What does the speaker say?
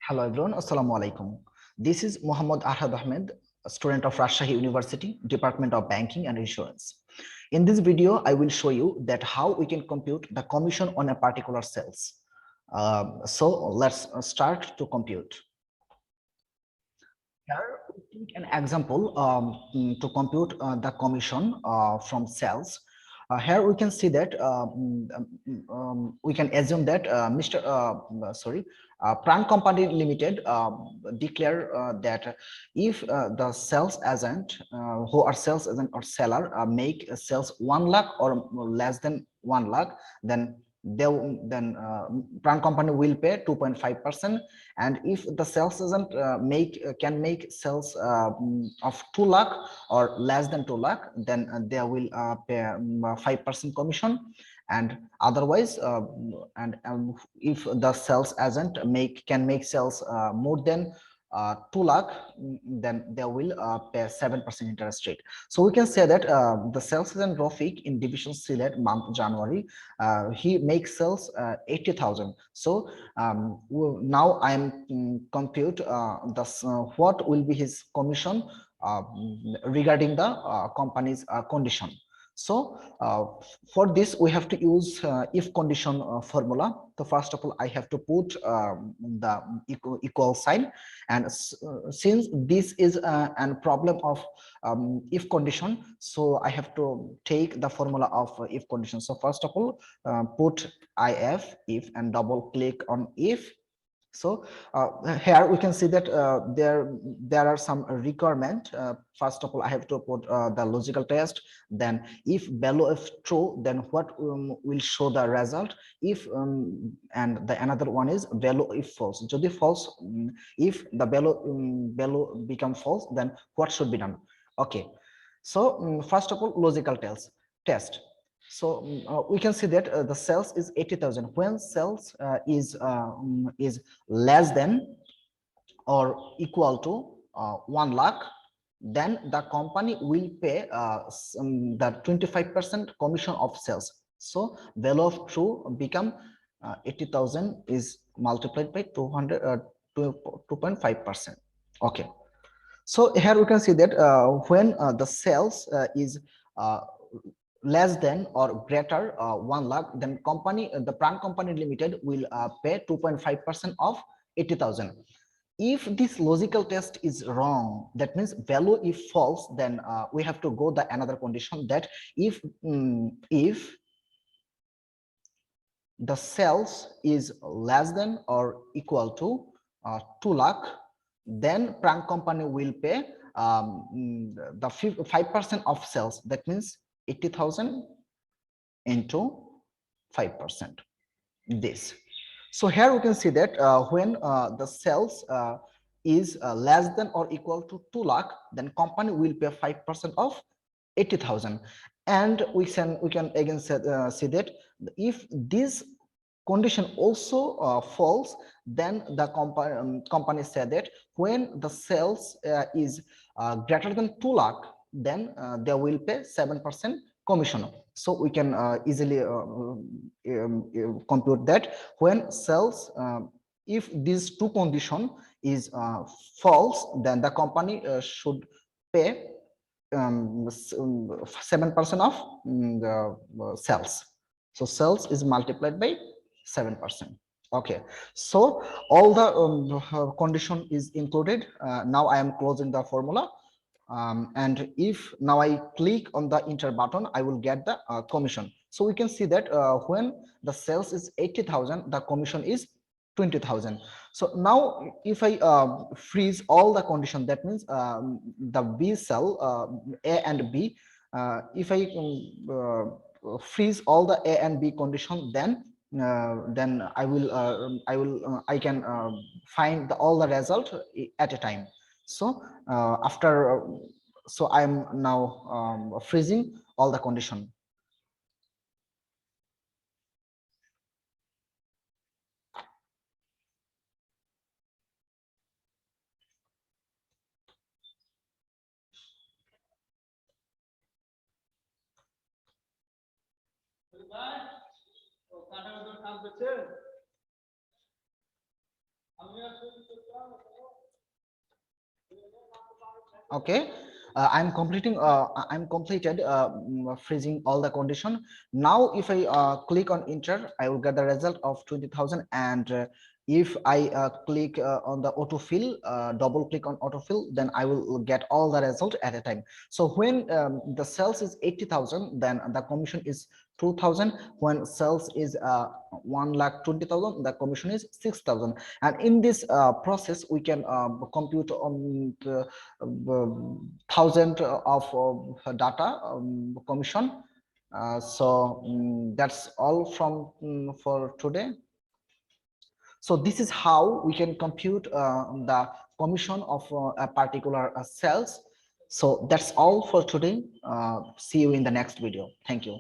Hello everyone, Assalamu alaikum. This is Muhammad Arhad Ahmed, a student of Rajshahi University, Department of Banking and Insurance. In this video, I will show you that how we can compute the commission on a particular sales. So let's start to compute. Here we take an example to compute the commission from sales. Here we can see that we can assume that Pran Company Limited declare that if the sales agent who are sales agent or seller make sales 1 lakh or less than 1 lakh, then Pran Company will pay 2.5%. And if the sales agent can make sales of 2 lakh or less than 2 lakh, then they will pay 5% commission. And otherwise, if the sales agent can make sales more than 2 lakh, then they will pay 7% interest rate. So we can say that the sales agent Rafik in division Sylhet month January, he makes sales 80,000. So now I am compute what will be his commission regarding the company's condition. So for this we have to use if condition formula. So first of all, I have to put the equal sign, and since this is a problem of if condition, so I have to take the formula of if condition. So first of all, put if and double click on if. So here we can see that there are some requirement. First of all, I have to put the logical test. Then if value is true, then what will show the result? If and the another one is value if false. যদি false, if the value become false, then what should be done? Okay. So first of all, logical test. So we can see that the sales is 80,000. When sales is less than or equal to 1 lakh, then the company will pay the 25% commission of sales. So value of true become 80,000 is multiplied by 2.5%. Okay. So here we can see that when the sales is less than or greater 1 lakh, then the Pran Company Limited will pay 2.5% of 80,000. If this logical test is wrong, that means value if false, then we have to go the another condition, that if the sales is less than or equal to 2 lakh, then Pran Company will pay the 5% of sales. That means 80,000 into 5%. This. So here we can see that when the sales is less than or equal to 2 lakh, then company will pay 5% of 80,000. And we can again see that if this condition also false, then the company said that when the sales is greater than 2 lakh, then they will pay 7% commission. So we can easily compute that when sales, if these two condition is false, then the company should pay 7% of the sales. So sales is multiplied by 7%. Okay, so all the condition is included. Now I am closing the formula. And if now I click on the enter button, I will get the commission. So we can see that when the sales is 80,000, the commission is 20,000. So now if I freeze all the condition, that means the B cell A and B, if I freeze all the A and B condition, then I can find all the result at a time. So so I am now freezing all the condition. Okay, I'm completed freezing all the condition. Now if I click on enter, I will get the result of 20,000. And if I click on the autofill, double click on autofill, then I will get all the result at a time. So when the sales is 80,000, then the commission is 2,000. When sales is 1,20,000, the commission is 6,000. And in this process we can compute on the thousand of data commission. That's all from for today. So this is how we can compute the commission of a particular sales. So that's all for today. See you in the next video. Thank you.